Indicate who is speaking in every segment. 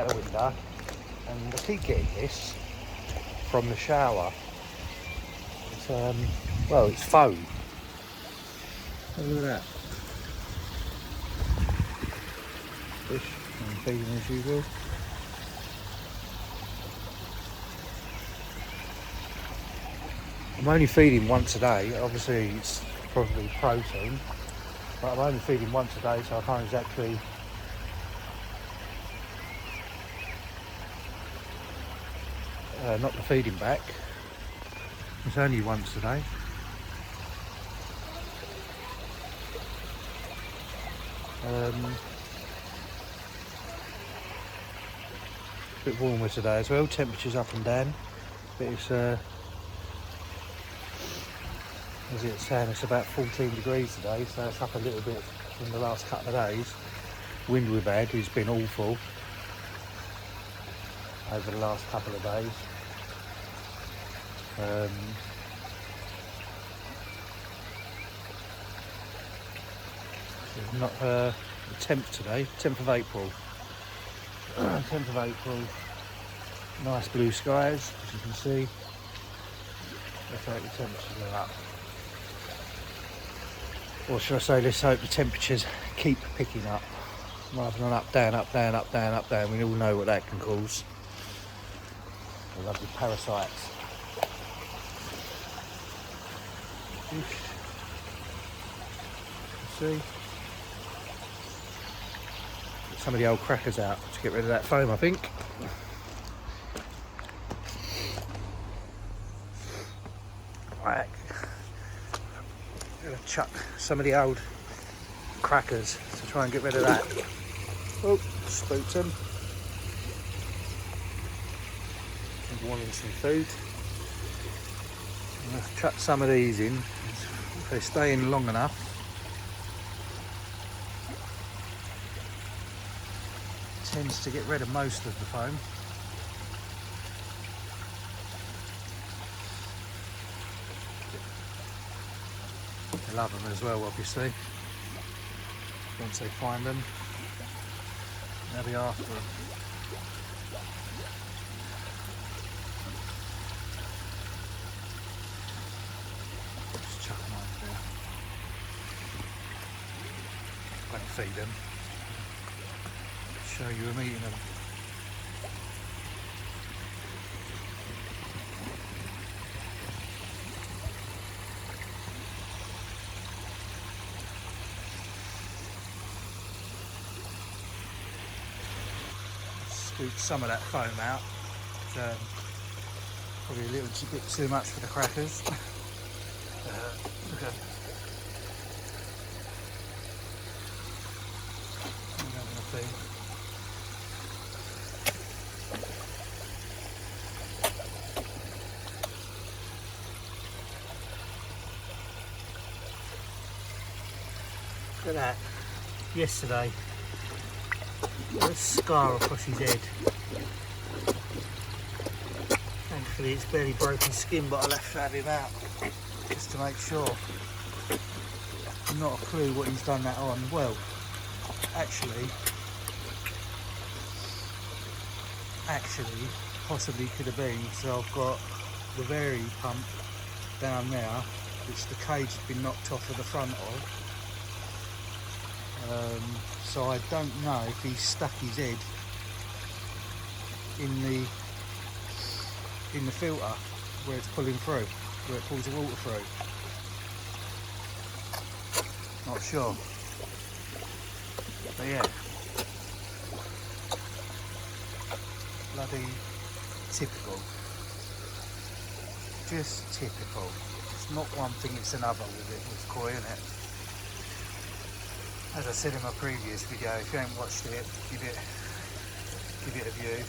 Speaker 1: out the window, and I keep getting this from the shower. It's well, it's foam. Look at that. Fish, I'm feeding as usual. I'm only feeding once a day. Obviously, it's probably protein, but I'm only feeding once a day, so I can't exactly knock the feeding back. It's only once a day. A bit warmer today as well. Temperatures up and down, but it's as it's saying, it's about 14 degrees today, so it's up a little bit from the last couple of days. Wind we've had has been awful over the last couple of days. It's not the 10th today, 10th of April. 10th of April, nice blue skies, as you can see. Let's hope the temperatures are up. Or should I say, let's hope the temperatures keep picking up, rather than up, down, up, down, up, down, up, down. We all know what that can cause. The lovely parasites. See? Get some of the old crackers out to get rid of that foam, I think. Right. I'm going to chuck some of the old crackers to try and get rid of that. Oh, spooked them. I'm wanting some food. I'm going to chuck some of these in. If they stay in long enough, it tends to get rid of most of the foam. They love them as well, obviously. Once they find them, they'll be after them. Just chuck them over there. Won't feed them. Show you I'm eating them. Scoop some of that foam out. It's, probably a little bit too much for the crackers. Okay. Look at that. Yesterday, a scar across his head. Thankfully it's barely broken skin, but I'll have to have him out just to make sure. Not a clue what he's done that on. Well, actually possibly could have been. So I've got the vary pump down there, which the cage has been knocked off of the front of. So I don't know if he's stuck his head in the filter where it's pulling through, where it pulls the water through. Not sure. But yeah. Bloody typical. Just typical. It's not one thing, it's another with koi, isn't it? As I said in my previous video, if you haven't watched it, give it a view.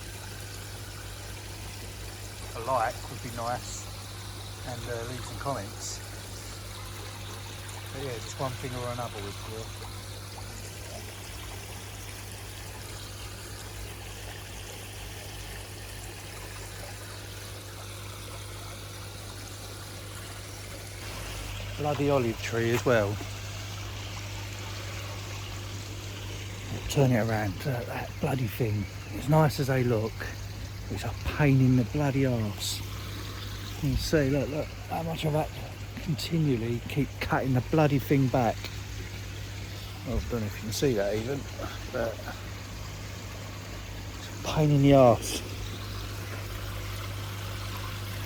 Speaker 1: A like would be nice, and leave some comments. But yeah, just one thing or another with koi. Bloody olive tree as well. Turn it around, that bloody thing. as nice as they look, it's a pain in the bloody arse. You can see, look how much I've had to continually keep cutting the bloody thing back. Well, I don't know if you can see that even, but it's a pain in the arse.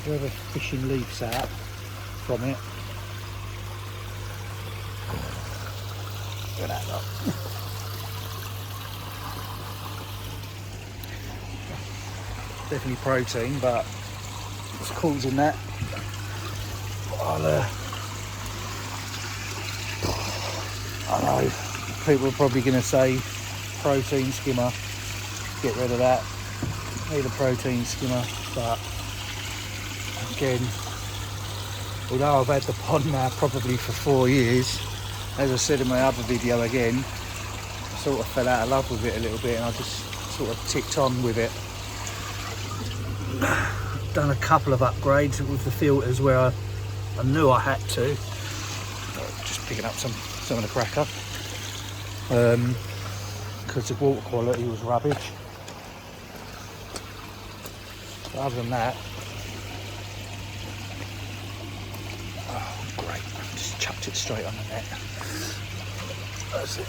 Speaker 1: Whoever fishing leaves out from it. Look at that, look. Definitely protein, but it's causing that. I know people are probably going to say protein skimmer, get rid of that, need a protein skimmer, but again, although I've had the pond now probably for 4 years, as I said in my other video again, I sort of fell out of love with it a little bit and I just sort of ticked on with it. Done a couple of upgrades with the filters where I knew I had to. Just picking up some of the cracker. Because the water quality was rubbish. But other than that, oh great, just chucked it straight on the net. That's it.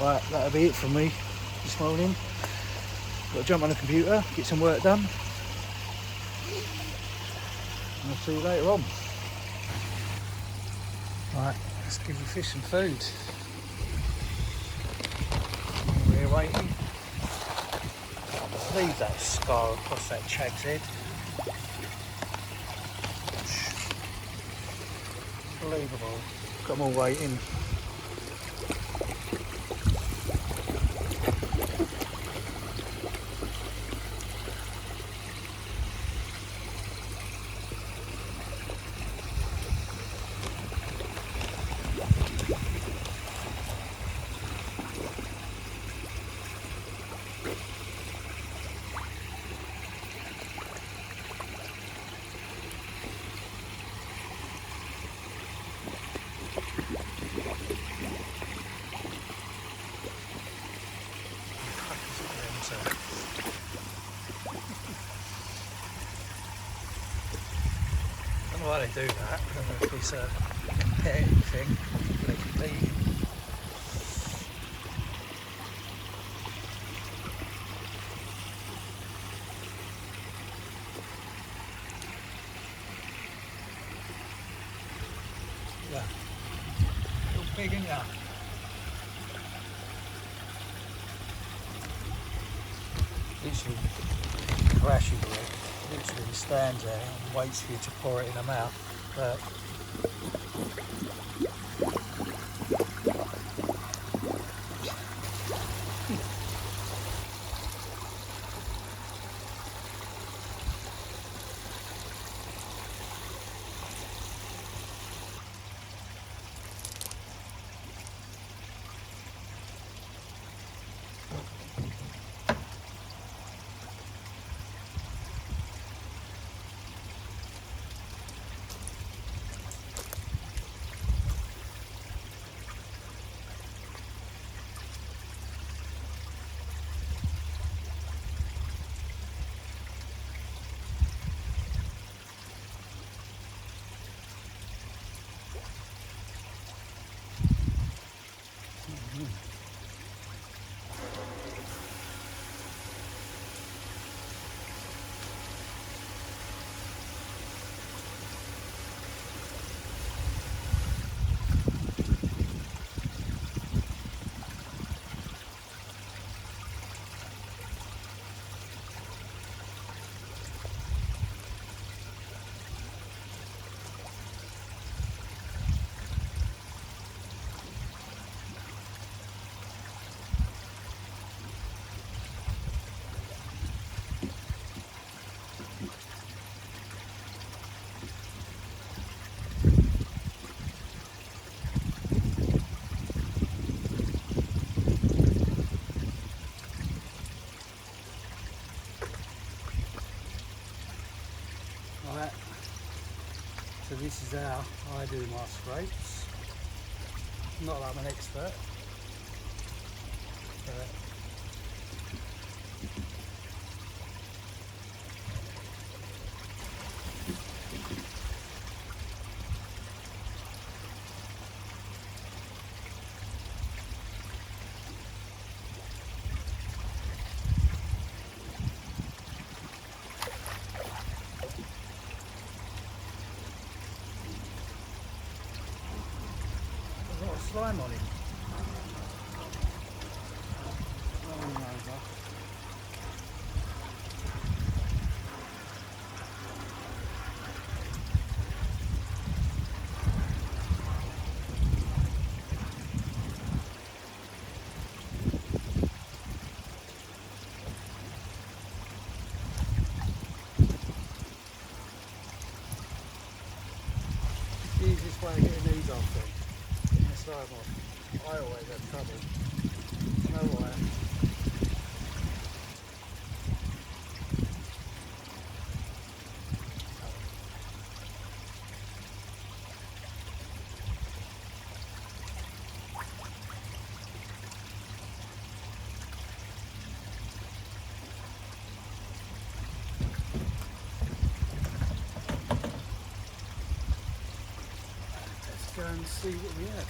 Speaker 1: Right, that'll be it from me this morning. Got to jump on the computer, get some work done, and I'll see you later on. Right, let's give the fish some food. We're waiting. Leave that scar across that chag's head. Unbelievable. Got them all waiting. I don't know why they do that. I don't know if it's a competitive thing. They compete. Yeah. Little pig, isn't ya? Literally crashing with it. Literally stands there and waits for you to pour it in her mouth. But is how I do my scrapes. Not that I'm an expert, but there's a lot of slime on him. Rolling over. Easiest way of getting these off then, getting the slime off. I always have trouble. No why. Let's go and see what we have.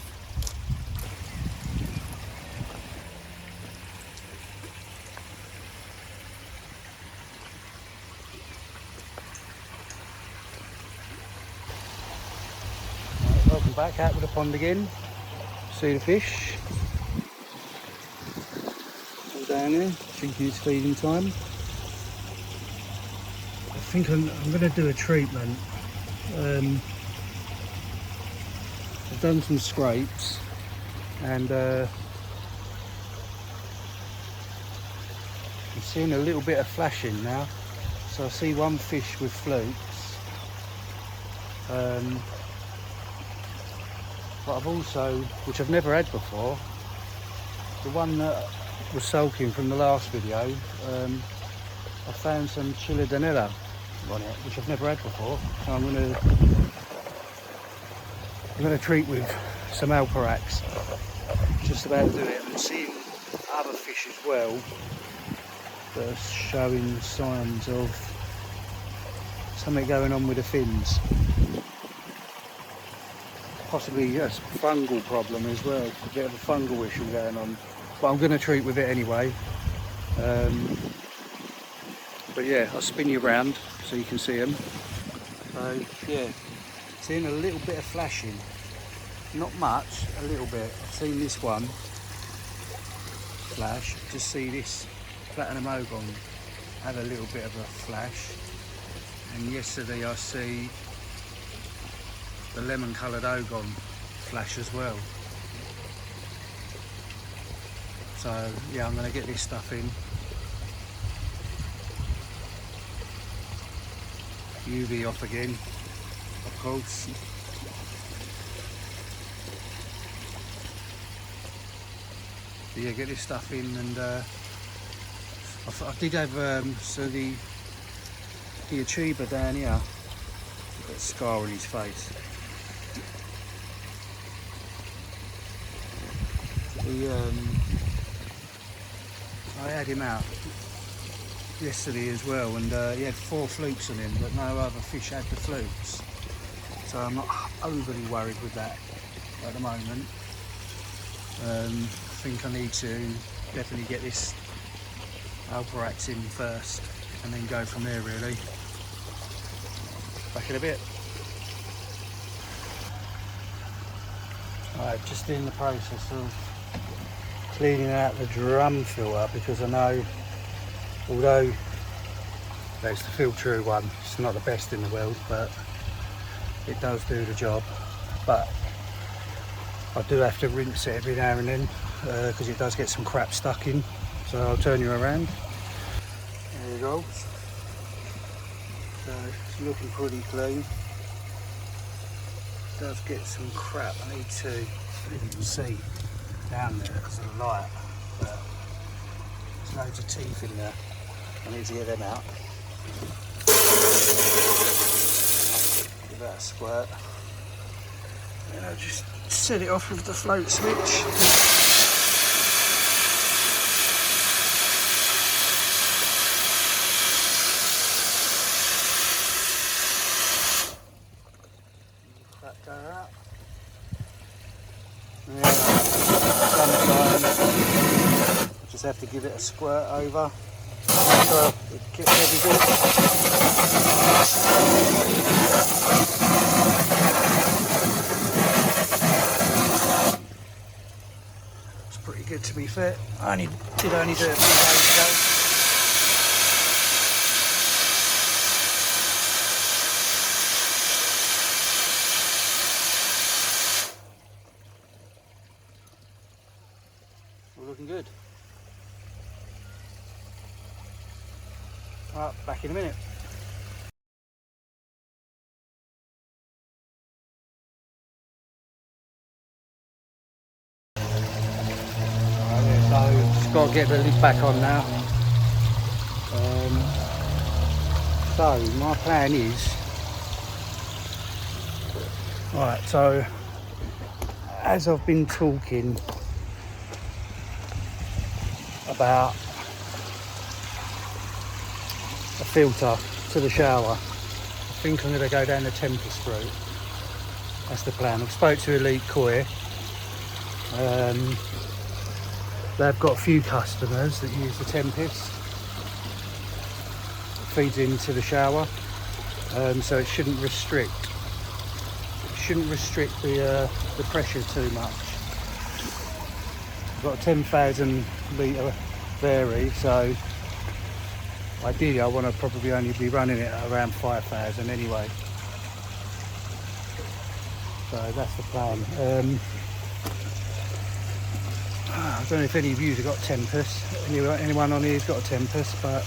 Speaker 1: Welcome back out with the pond again. See the fish. All down there, thinking it's feeding time. I think I'm going to do a treatment. I've done some scrapes and I'm seeing a little bit of flashing now. So I see one fish with flukes. But I've also, which I've never had before, the one that was sulking from the last video, I found some Chilodonella on it, which I've never had before. So I'm going to treat with some Alparex. Just about to do it. I'm seeing other fish as well that are showing signs of something going on with the fins. Possibly a fungal problem as well, a bit of a fungal issue going on. But I'm going to treat with it anyway. But yeah, I'll spin you around so you can see them. So yeah, seeing a little bit of flashing. Not much, a little bit. I've seen this one flash. Just see this platinum ogon have a little bit of a flash. And yesterday I see the lemon coloured ogon flash as well. So yeah, I'm going to get this stuff in. UV off again, of course. So yeah, get this stuff in, and I did have so the achiever down here, got a scar on his face. I had him out yesterday as well, and he had 4 flukes on him, but no other fish had the flukes. So I'm not overly worried with that at the moment. I think I need to definitely get this Alparex in first and then go from there really. Back in a bit. Alright, just in the process of cleaning out the drum filter, because I know, although there's the filter one, it's not the best in the world, but it does do the job. But I do have to rinse it every now and then because it does get some crap stuck in. So I'll turn you around. There you go. So it's looking pretty clean. It does get some crap. I need to, you can see down there because of the light, but there's loads of teeth in there. I need to get them out. Give that a squirt. And I'll just set it off with the float switch. That go out. Yeah, sometimes just have to give it a squirt over. So it gets everything. It's pretty good, to be fair. I did only do it a few days ago. All looking good. Right, back in a minute. So just got to get the lid back on now. So my plan is, right, so as I've been talking about a filter to the shower, I think I'm going to go down the Tempest route. That's the plan. I've spoke to Elite Koi. They've got a few customers that use the Tempest. It feeds into the shower, so it shouldn't restrict. It shouldn't restrict the pressure too much. I've got a 10,000 litre vary, so ideally I want to probably only be running it at around 5,000 anyway. So that's the plan. I don't know if any of you have got Tempest. Anyone on here has got a Tempest, but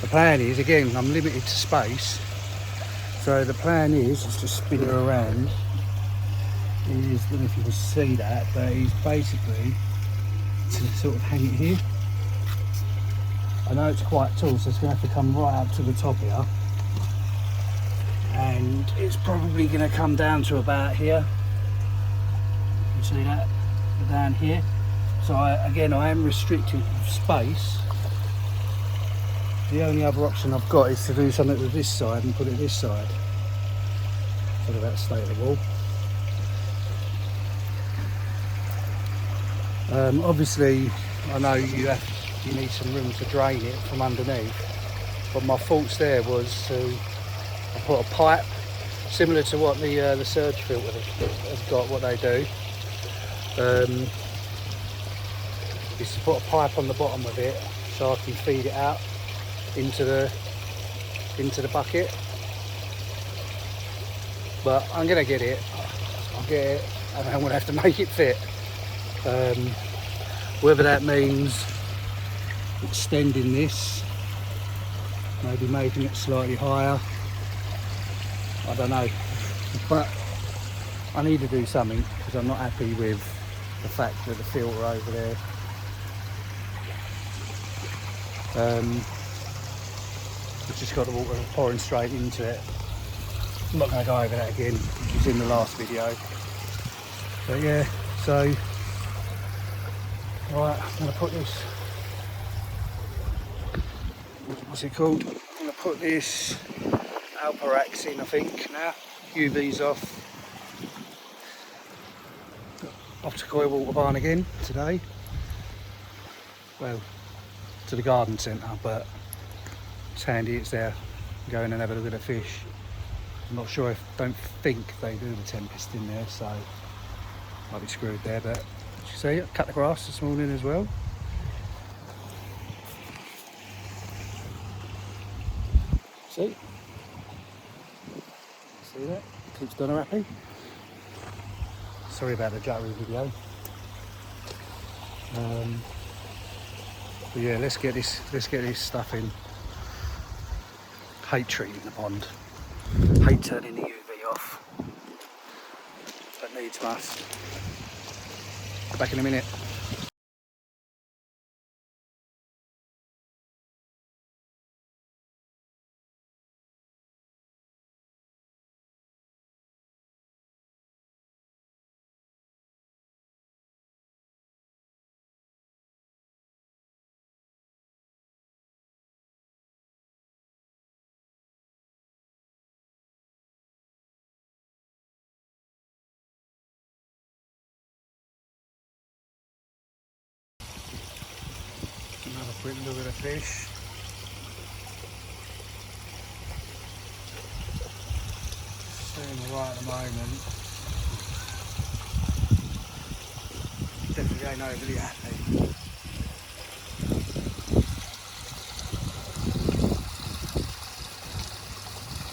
Speaker 1: the plan is, again, I'm limited to space. So the plan is, let's just spin it around. I don't know if you can see that, but it's basically to sort of hang it here. I know it's quite tall, so it's going to have to come right up to the top here. And it's probably going to come down to about here. You can see that? Down here. So I am restricted with space. The only other option I've got is to do something to this side and put it this side. So that'll stay at the wall. Obviously, I know you need some room to drain it from underneath, but my thoughts there was to put a pipe similar to what the surge filter has got. What they do is to put a pipe on the bottom of it so I can feed it out into the bucket. But I'm gonna get it. I'll get it, and I'm gonna have to make it fit. Whether that means extending this, maybe making it slightly higher, I don't know. But I need to do something because I'm not happy with the fact that the filter over there it's just got the water pouring straight into it. I'm not going to go over that again, which was in the last video. But yeah, so right, I'm going to put this, what's it called? I'm going to put this Alparex in, I think, now. UV's off. Off to Koi Water Barn again today. Well, to the garden centre, but it's handy, it's there. Go in and have a look at the fish. I'm not sure, don't think they do the Tempest in there, so might be screwed there, but as you see, I cut the grass this morning as well. See that? Keeps Donna happy. Sorry about the jittery video. But yeah, let's get this stuff in. Hate treating the pond. Hate turning the UV off. But needs must. Back in a minute. quick look at the fish. Doing alright at the moment. Definitely ain't overly happy.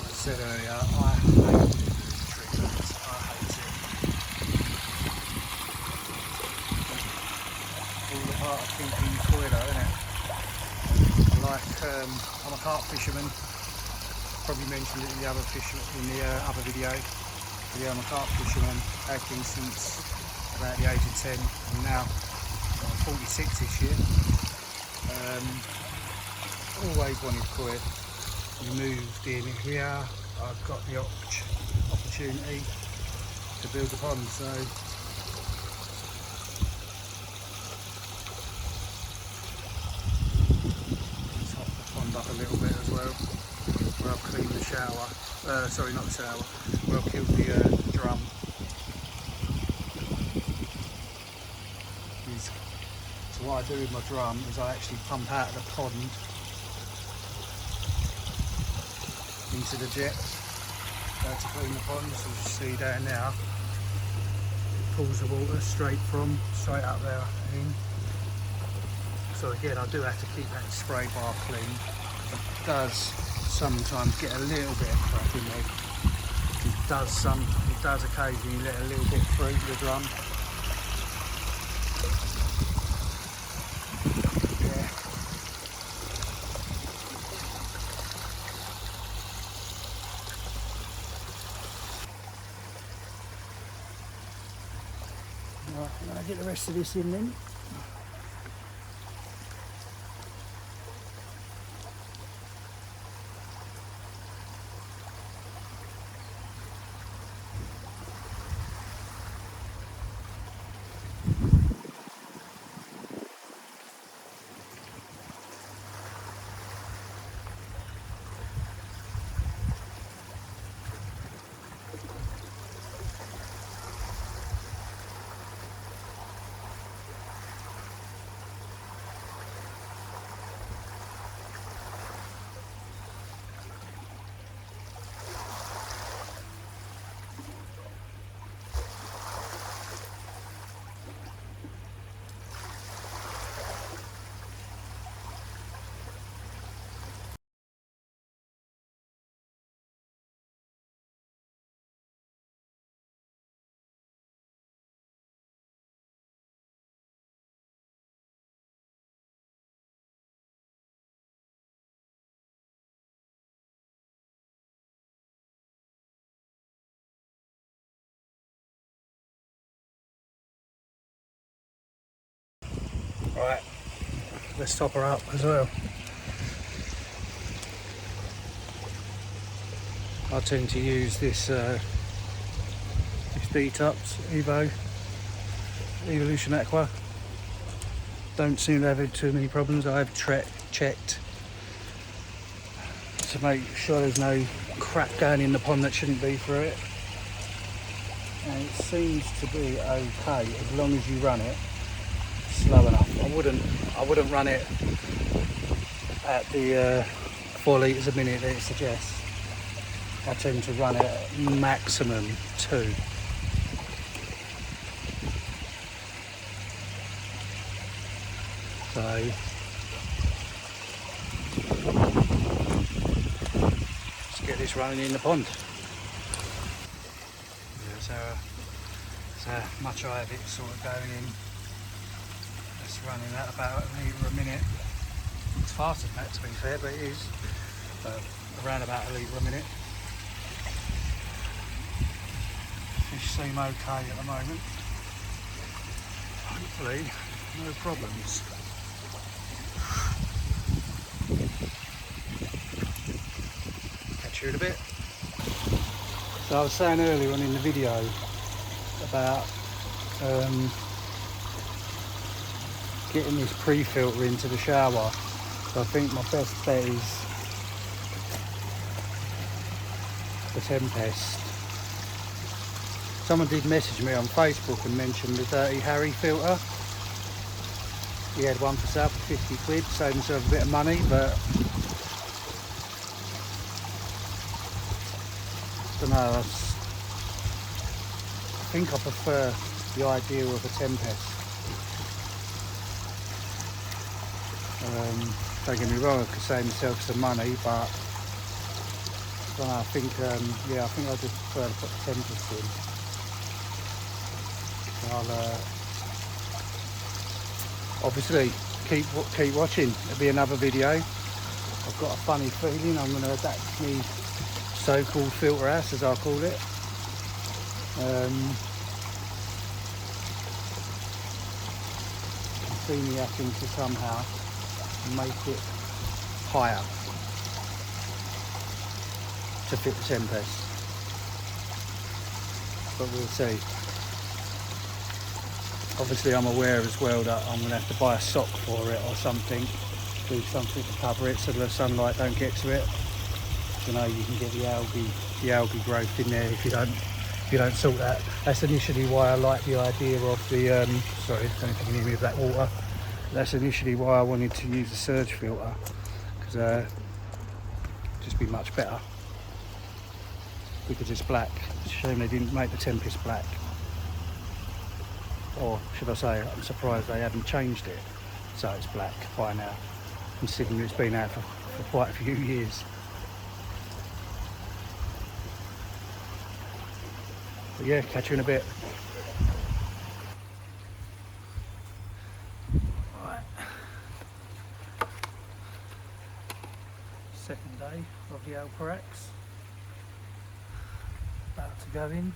Speaker 1: As I said earlier, I hate treatments. I hate it. All the part of keeping koi though, isn't it? I'm a carp fisherman. Probably mentioned it in the other other video. But yeah, I'm a carp fisherman. Have been since about the age of 10, and now I'm 46 this year. Always wanted koi. We moved in here. I've got the opportunity to build a pond. So top the pond up a little bit as well. Where I've cleaned the shower, sorry, not the shower, where I've killed the drum. So what I do with my drum is I actually pump out of the pond into the jet to clean the pond. So as you see down now, it pulls the water straight up there in. So again, I do have to keep that spray bar clean. It does sometimes get a little bit of crap in there. It does occasionally let a little bit through the drum. Yeah. Right, I'm going to get the rest of this in then. Right, let's top her up as well. I tend to use this Detox Evolution Aqua. Don't seem to have too many problems. I've checked to make sure there's no crap going in the pond that shouldn't be through it, and it seems to be okay as long as you run it slow enough. I wouldn't run it at the 4 litres a minute that it suggests. I tend to run it at maximum 2. So let's get this running in the pond. Yeah, so how much I have it sort of going in. It's running at about 1 litre a minute. It's faster than that, to be fair, but it is around about 1 litre a minute. Fish seem okay at the moment. Hopefully, no problems. Catch you in a bit. So I was saying earlier on in the video about getting this pre-filter into the shower. So I think my best bet is the Tempest. Someone did message me on Facebook and mentioned the Dirty Harry filter. he had one for sale for 50 quid, saved himself a bit of money, but I don't know, I think I prefer the idea of a Tempest. Don't get me wrong, I could save myself some money, but I don't know, I think, yeah, I think I just prefer to put the Tempest in. I'll obviously keep watching. There'll be another video. I've got a funny feeling I'm going to adapt me so-called filter house, as I call it. I see me having to somehow make it higher to fit the Tempest, but we'll see. Obviously I'm aware as well that I'm going to have to buy a sock for it or something, do something to cover it so the sunlight don't get to it. You know, you can get the algae growth in there if you don't sort that. That's initially why I like the idea of the sorry, I don't know if you can hear me with that water. That's initially why I wanted to use a surge filter, because just be much better, because it's black. It's a shame they didn't make the Tempest black. Or should I say, I'm surprised they haven't changed it so it's black by now, considering it's been out for quite a few years. But yeah, catch you in a bit. Right. Second day of the Alparex. About to go in.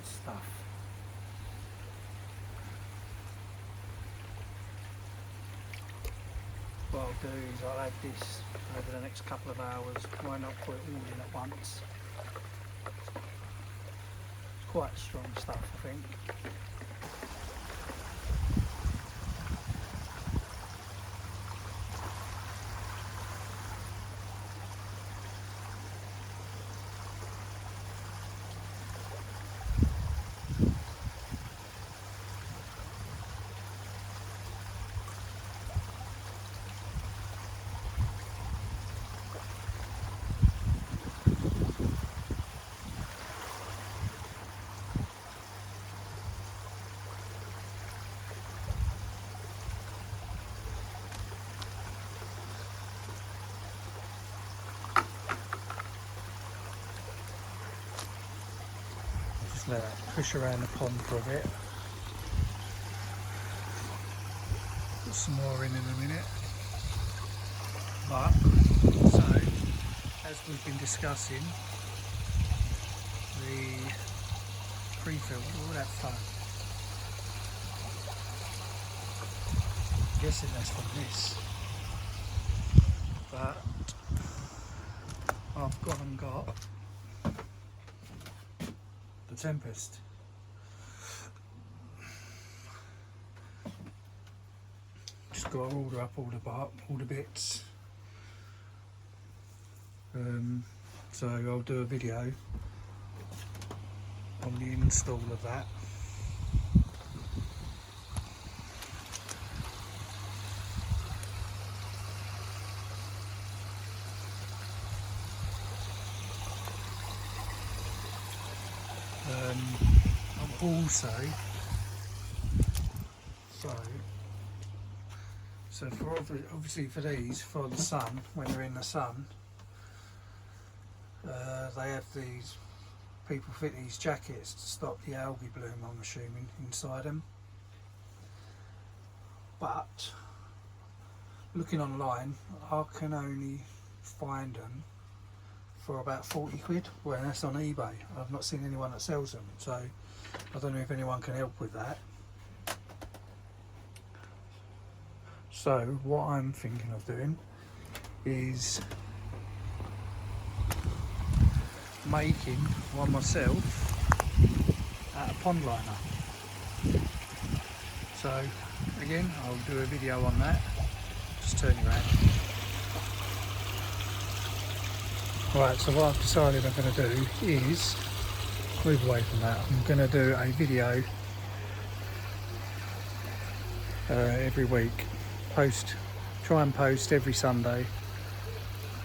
Speaker 1: Stuff. What I'll do is I'll add this over the next couple of hours. Why not put it all in at once? It's quite strong stuff, I think. Let that push around the pond for a bit. Put some more in a minute. But, so, as we've been discussing, the pre-fill, all that fun. I'm guessing that's from this. But, I've gone and got the Tempest. Just got to order up all the bits. So I'll do a video on the install of that. Also, so for obviously for these, for the sun, when they're in the sun, they have these, people fit these jackets to stop the algae bloom, I'm assuming, inside them. But looking online, I can only find them for about 40 quid. Well, that's on eBay. I've not seen anyone that sells them, so I don't know if anyone can help with that. So what I'm thinking of doing is making one myself out of pond liner. So again, I'll do a video on that. Just turn you around. Right, so what I've decided I'm going to do is move away from that. I'm going to do a video every week. Try and post every Sunday,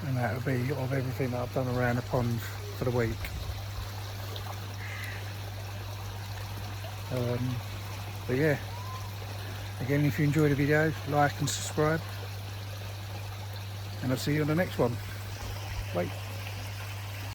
Speaker 1: and that'll be of everything that I've done around the pond for the week. But yeah, again, if you enjoyed the video, like and subscribe, and I'll see you on the next one. Bye.